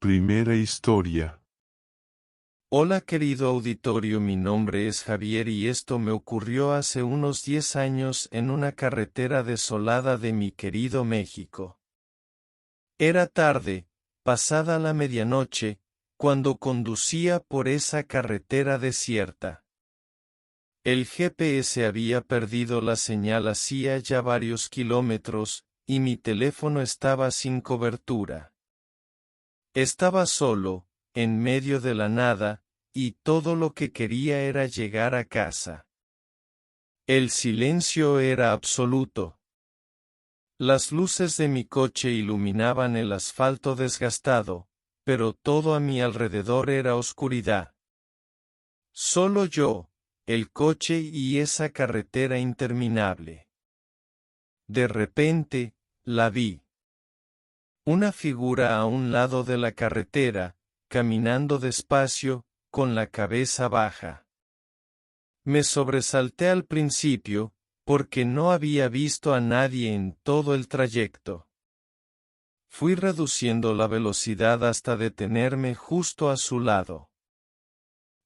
Primera historia. Hola querido auditorio, mi nombre es Javier y esto me ocurrió hace unos 10 años en una carretera desolada de mi querido México. Era tarde, pasada la medianoche, cuando conducía por esa carretera desierta. El GPS había perdido la señal hacía ya varios kilómetros, y mi teléfono estaba sin cobertura. Estaba solo, en medio de la nada, y todo lo que quería era llegar a casa. El silencio era absoluto. Las luces de mi coche iluminaban el asfalto desgastado, pero todo a mi alrededor era oscuridad. Solo yo, el coche y esa carretera interminable. De repente, la vi. Una figura a un lado de la carretera, caminando despacio, con la cabeza baja. Me sobresalté al principio, porque no había visto a nadie en todo el trayecto. Fui reduciendo la velocidad hasta detenerme justo a su lado.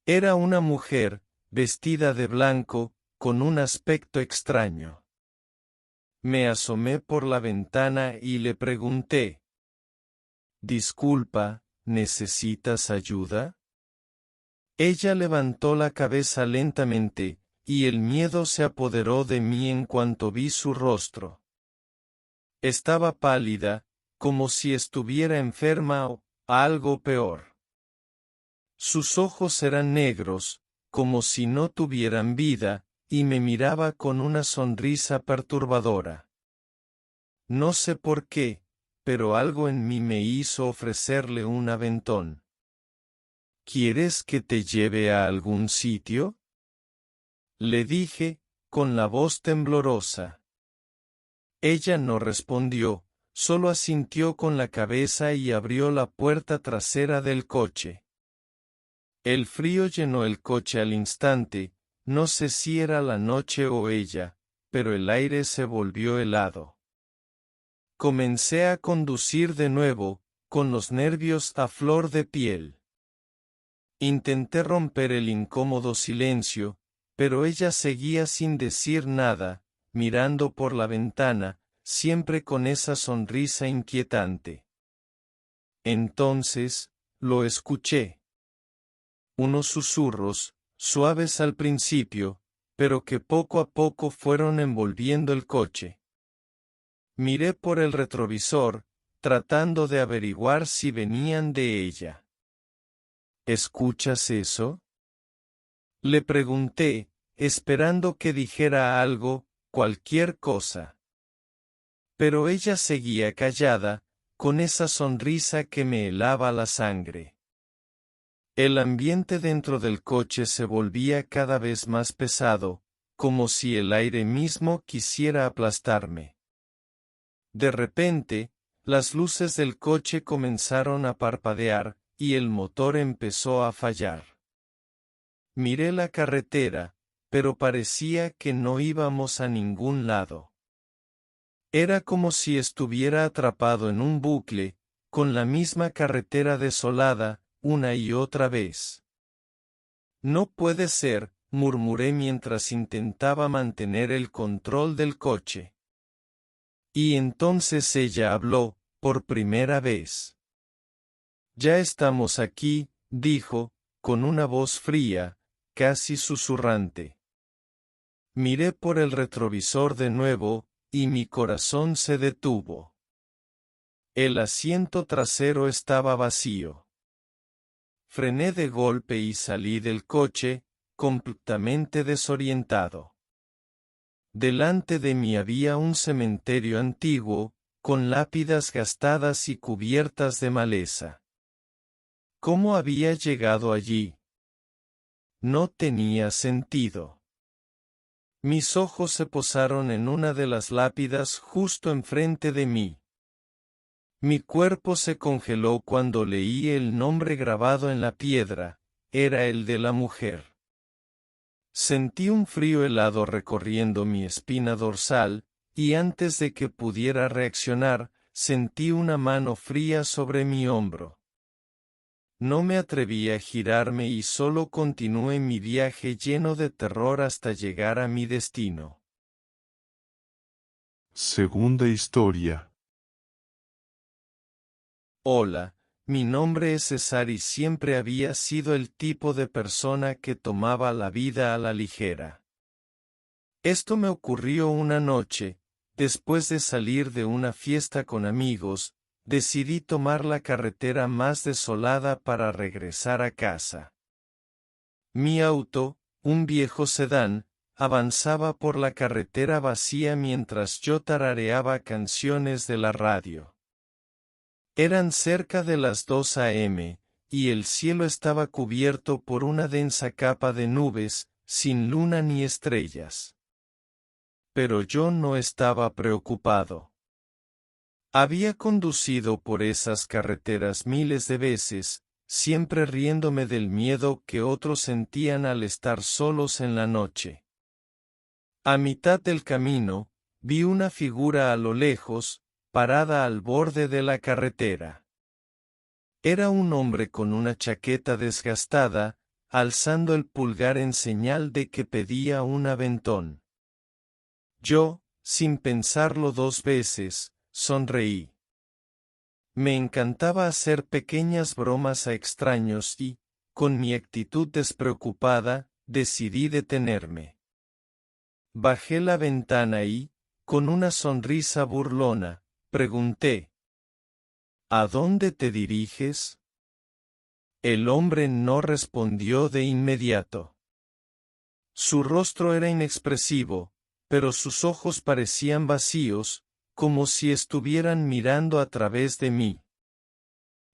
Era una mujer, vestida de blanco, con un aspecto extraño. Me asomé por la ventana y le pregunté: «Disculpa, ¿necesitas ayuda?». Ella levantó la cabeza lentamente, y el miedo se apoderó de mí en cuanto vi su rostro. Estaba pálida, como si estuviera enferma o algo peor. Sus ojos eran negros, como si no tuvieran vida, y me miraba con una sonrisa perturbadora. No sé por qué, pero algo en mí me hizo ofrecerle un aventón. «¿Quieres que te lleve a algún sitio?», le dije, con la voz temblorosa. Ella no respondió, solo asintió con la cabeza y abrió la puerta trasera del coche. El frío llenó el coche al instante, no sé si era la noche o ella, pero el aire se volvió helado. Comencé a conducir de nuevo, con los nervios a flor de piel. Intenté romper el incómodo silencio, pero ella seguía sin decir nada, mirando por la ventana, siempre con esa sonrisa inquietante. Entonces, lo escuché. Unos susurros, suaves al principio, pero que poco a poco fueron envolviendo el coche. Miré por el retrovisor, tratando de averiguar si venían de ella. «¿Escuchas eso?», le pregunté, esperando que dijera algo, cualquier cosa. Pero ella seguía callada, con esa sonrisa que me helaba la sangre. El ambiente dentro del coche se volvía cada vez más pesado, como si el aire mismo quisiera aplastarme. De repente, las luces del coche comenzaron a parpadear, y el motor empezó a fallar. Miré la carretera, pero parecía que no íbamos a ningún lado. Era como si estuviera atrapado en un bucle, con la misma carretera desolada, una y otra vez. «No puede ser», murmuré mientras intentaba mantener el control del coche. Y entonces ella habló, por primera vez. «Ya estamos aquí», dijo, con una voz fría, casi susurrante. Miré por el retrovisor de nuevo, y mi corazón se detuvo. El asiento trasero estaba vacío. Frené de golpe y salí del coche, completamente desorientado. Delante de mí había un cementerio antiguo, con lápidas gastadas y cubiertas de maleza. ¿Cómo había llegado allí? No tenía sentido. Mis ojos se posaron en una de las lápidas justo enfrente de mí. Mi cuerpo se congeló cuando leí el nombre grabado en la piedra, era el de la mujer. Sentí un frío helado recorriendo mi espina dorsal, y antes de que pudiera reaccionar, sentí una mano fría sobre mi hombro. No me atreví a girarme y solo continué mi viaje lleno de terror hasta llegar a mi destino. Segunda historia. Hola, mi nombre es César y siempre había sido el tipo de persona que tomaba la vida a la ligera. Esto me ocurrió una noche, después de salir de una fiesta con amigos, decidí tomar la carretera más desolada para regresar a casa. Mi auto, un viejo sedán, avanzaba por la carretera vacía mientras yo tarareaba canciones de la radio. Eran cerca de las 2 a.m., y el cielo estaba cubierto por una densa capa de nubes, sin luna ni estrellas. Pero yo no estaba preocupado. Había conducido por esas carreteras miles de veces, siempre riéndome del miedo que otros sentían al estar solos en la noche. A mitad del camino, vi una figura a lo lejos, parada al borde de la carretera. Era un hombre con una chaqueta desgastada, alzando el pulgar en señal de que pedía un aventón. Yo, sin pensarlo 2 veces, sonreí. Me encantaba hacer pequeñas bromas a extraños y, con mi actitud despreocupada, decidí detenerme. Bajé la ventana y, con una sonrisa burlona, pregunté: ¿A dónde te diriges? El hombre no respondió de inmediato. Su rostro era inexpresivo, pero sus ojos parecían vacíos, como si estuvieran mirando a través de mí.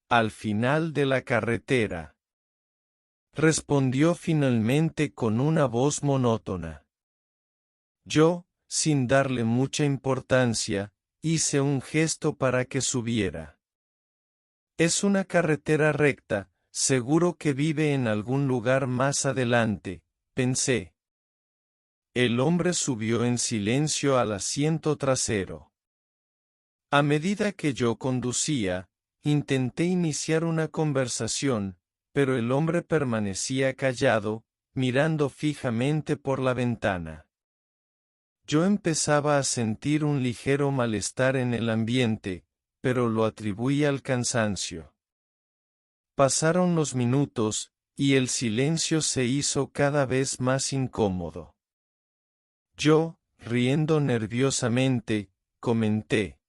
Al final de la carretera, respondió finalmente con una voz monótona. Yo, sin darle mucha importancia, hice un gesto para que subiera. Es una carretera recta, seguro que vive en algún lugar más adelante, pensé. El hombre subió en silencio al asiento trasero. A medida que yo conducía, intenté iniciar una conversación, pero el hombre permanecía callado, mirando fijamente por la ventana. Yo empezaba a sentir un ligero malestar en el ambiente, pero lo atribuí al cansancio. Pasaron los minutos, y el silencio se hizo cada vez más incómodo. Yo, riendo nerviosamente, comenté: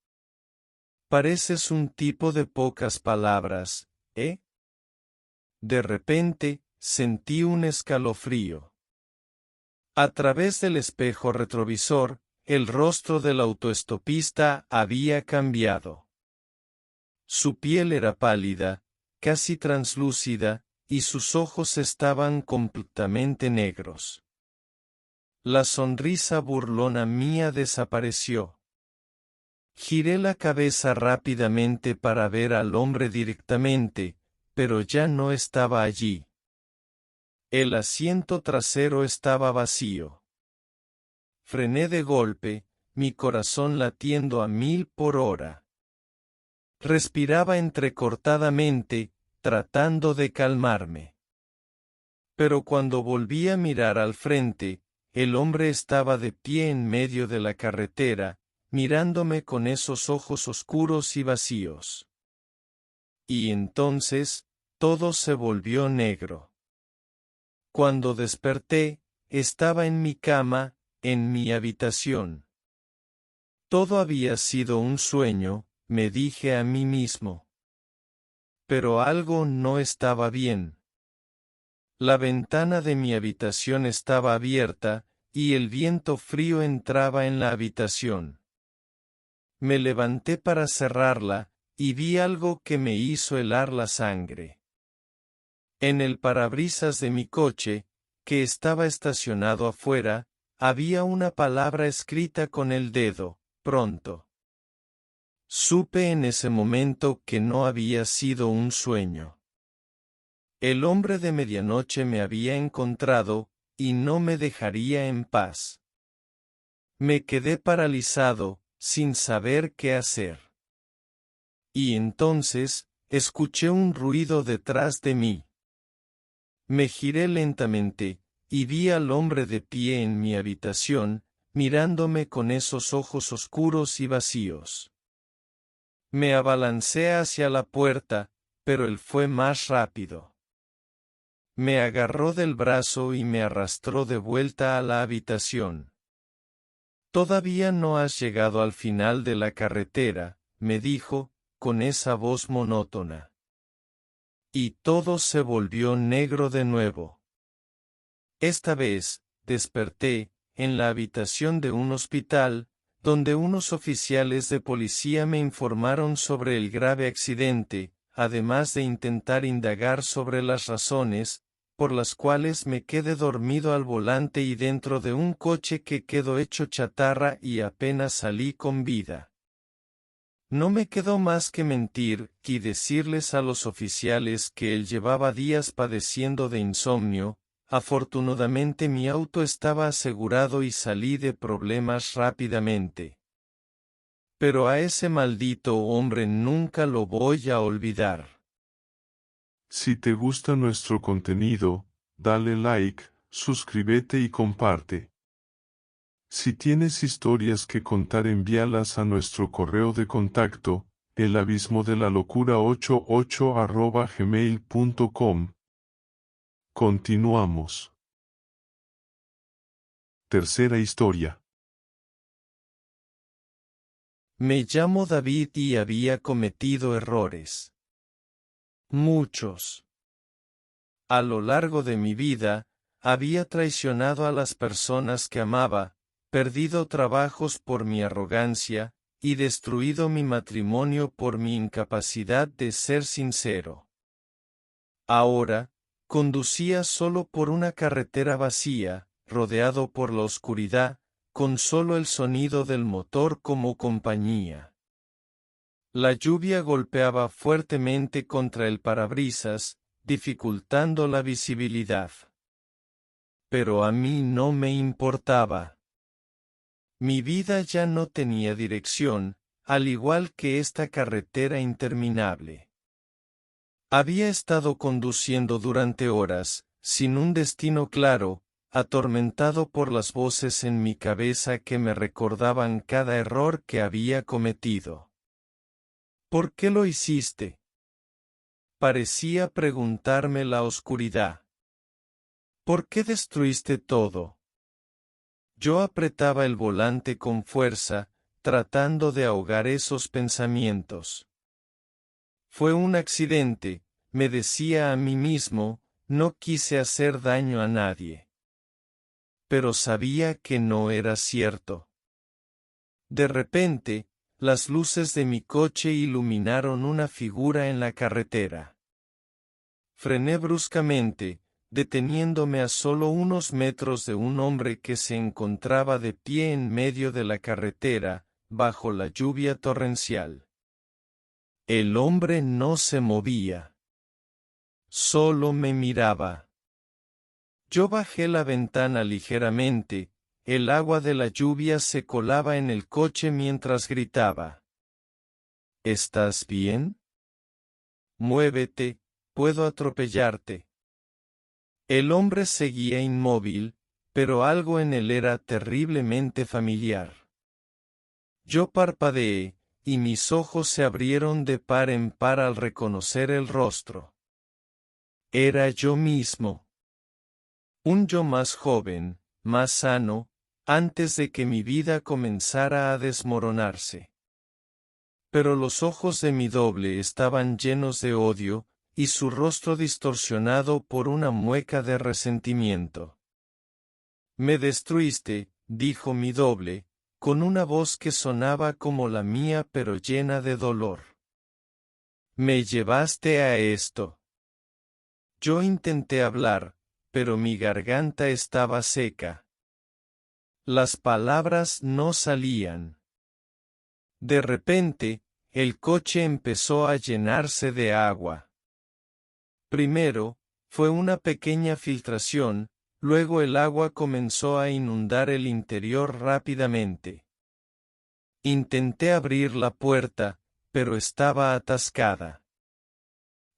«Pareces un tipo de pocas palabras, ¿eh?» De repente, sentí un escalofrío. A través del espejo retrovisor, el rostro del autoestopista había cambiado. Su piel era pálida, casi translúcida, y sus ojos estaban completamente negros. La sonrisa burlona mía desapareció. Giré la cabeza rápidamente para ver al hombre directamente, pero ya no estaba allí. El asiento trasero estaba vacío. Frené de golpe, mi corazón latiendo a 1000 por hora. Respiraba entrecortadamente, tratando de calmarme. Pero cuando volví a mirar al frente, el hombre estaba de pie en medio de la carretera, mirándome con esos ojos oscuros y vacíos. Y entonces, todo se volvió negro. Cuando desperté, estaba en mi cama, en mi habitación. Todo había sido un sueño, me dije a mí mismo. Pero algo no estaba bien. La ventana de mi habitación estaba abierta, y el viento frío entraba en la habitación. Me levanté para cerrarla, y vi algo que me hizo helar la sangre. En el parabrisas de mi coche, que estaba estacionado afuera, había una palabra escrita con el dedo: pronto. Supe en ese momento que no había sido un sueño. El hombre de medianoche me había encontrado, y no me dejaría en paz. Me quedé paralizado, sin saber qué hacer. Y entonces, escuché un ruido detrás de mí. Me giré lentamente, y vi al hombre de pie en mi habitación, mirándome con esos ojos oscuros y vacíos. Me abalancé hacia la puerta, pero él fue más rápido. Me agarró del brazo y me arrastró de vuelta a la habitación. «Todavía no has llegado al final de la carretera», me dijo, con esa voz monótona. Y todo se volvió negro de nuevo. Esta vez, desperté, en la habitación de un hospital, donde unos oficiales de policía me informaron sobre el grave accidente, además de intentar indagar sobre las razones, por las cuales me quedé dormido al volante y dentro de un coche que quedó hecho chatarra y apenas salí con vida. No me quedó más que mentir y decirles a los oficiales que él llevaba días padeciendo de insomnio. Afortunadamente mi auto estaba asegurado y salí de problemas rápidamente. Pero a ese maldito hombre nunca lo voy a olvidar. Si te gusta nuestro contenido, dale like, suscríbete y comparte. Si tienes historias que contar, envíalas a nuestro correo de contacto, elabismodelalocura88@gmail.com. Continuamos. Tercera historia. Me llamo David y había cometido errores. Muchos. A lo largo de mi vida, había traicionado a las personas que amaba, perdido trabajos por mi arrogancia, y destruido mi matrimonio por mi incapacidad de ser sincero. Ahora, conducía solo por una carretera vacía, rodeado por la oscuridad, con solo el sonido del motor como compañía. La lluvia golpeaba fuertemente contra el parabrisas, dificultando la visibilidad. Pero a mí no me importaba. Mi vida ya no tenía dirección, al igual que esta carretera interminable. Había estado conduciendo durante horas, sin un destino claro, atormentado por las voces en mi cabeza que me recordaban cada error que había cometido. ¿Por qué lo hiciste?, parecía preguntarme la oscuridad. ¿Por qué destruiste todo? Yo apretaba el volante con fuerza, tratando de ahogar esos pensamientos. Fue un accidente, me decía a mí mismo, no quise hacer daño a nadie. Pero sabía que no era cierto. De repente, las luces de mi coche iluminaron una figura en la carretera. Frené bruscamente, deteniéndome a solo unos metros de un hombre que se encontraba de pie en medio de la carretera, bajo la lluvia torrencial. El hombre no se movía. Solo me miraba. Yo bajé la ventana ligeramente, el agua de la lluvia se colaba en el coche mientras gritaba. ¿Estás bien? Muévete, puedo atropellarte. El hombre seguía inmóvil, pero algo en él era terriblemente familiar. Yo parpadeé, y mis ojos se abrieron de par en par al reconocer el rostro. Era yo mismo. Un yo más joven, más sano, antes de que mi vida comenzara a desmoronarse. Pero los ojos de mi doble estaban llenos de odio, y su rostro distorsionado por una mueca de resentimiento. Me destruiste, dijo mi doble, con una voz que sonaba como la mía pero llena de dolor. Me llevaste a esto. Yo intenté hablar, pero mi garganta estaba seca. Las palabras no salían. De repente, el coche empezó a llenarse de agua. Primero, fue una pequeña filtración, luego el agua comenzó a inundar el interior rápidamente. Intenté abrir la puerta, pero estaba atascada.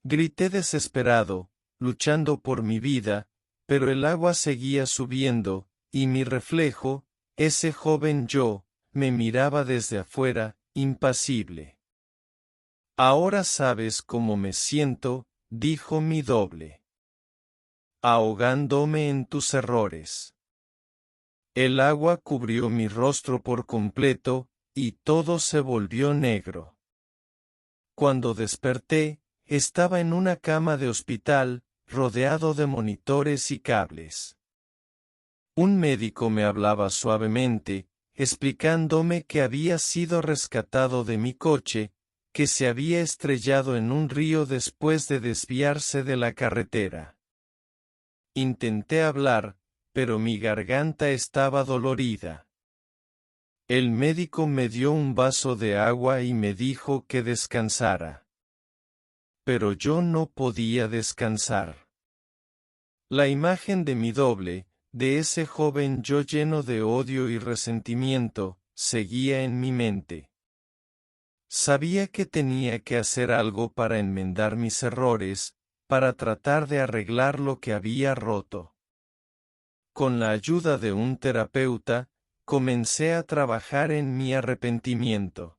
Grité desesperado, luchando por mi vida, pero el agua seguía subiendo, y mi reflejo, ese joven yo, me miraba desde afuera, impasible. Ahora sabes cómo me siento, dijo mi doble. Ahogándome en tus errores. El agua cubrió mi rostro por completo, y todo se volvió negro. Cuando desperté, estaba en una cama de hospital, rodeado de monitores y cables. Un médico me hablaba suavemente, explicándome que había sido rescatado de mi coche, que se había estrellado en un río después de desviarse de la carretera. Intenté hablar, pero mi garganta estaba dolorida. El médico me dio un vaso de agua y me dijo que descansara. Pero yo no podía descansar. La imagen de mi doble, de ese joven yo lleno de odio y resentimiento, seguía en mi mente. Sabía que tenía que hacer algo para enmendar mis errores, para tratar de arreglar lo que había roto. Con la ayuda de un terapeuta, comencé a trabajar en mi arrepentimiento.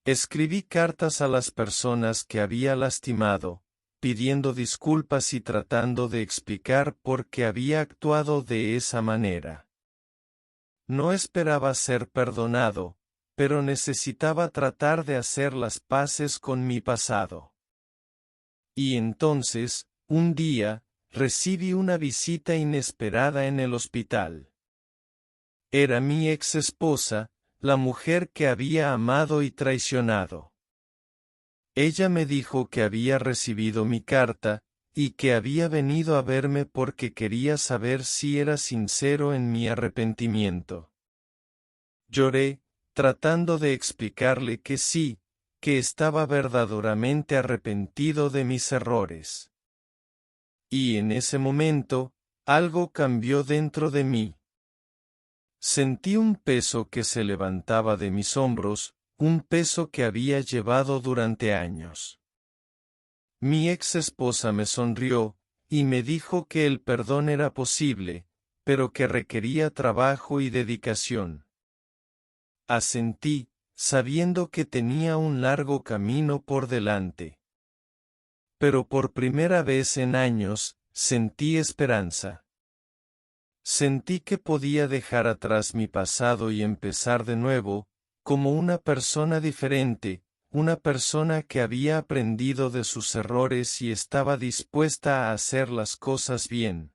Escribí cartas a las personas que había lastimado, pidiendo disculpas y tratando de explicar por qué había actuado de esa manera. No esperaba ser perdonado, pero necesitaba tratar de hacer las paces con mi pasado. Y entonces, un día, recibí una visita inesperada en el hospital. Era mi ex esposa, la mujer que había amado y traicionado. Ella me dijo que había recibido mi carta, y que había venido a verme porque quería saber si era sincero en mi arrepentimiento. Lloré, tratando de explicarle que sí, que estaba verdaderamente arrepentido de mis errores. Y en ese momento, algo cambió dentro de mí. Sentí un peso que se levantaba de mis hombros, un peso que había llevado durante años. Mi ex esposa me sonrió, y me dijo que el perdón era posible, pero que requería trabajo y dedicación. Asentí, sabiendo que tenía un largo camino por delante. Pero por primera vez en años, sentí esperanza. Sentí que podía dejar atrás mi pasado y empezar de nuevo, como una persona diferente, una persona que había aprendido de sus errores y estaba dispuesta a hacer las cosas bien.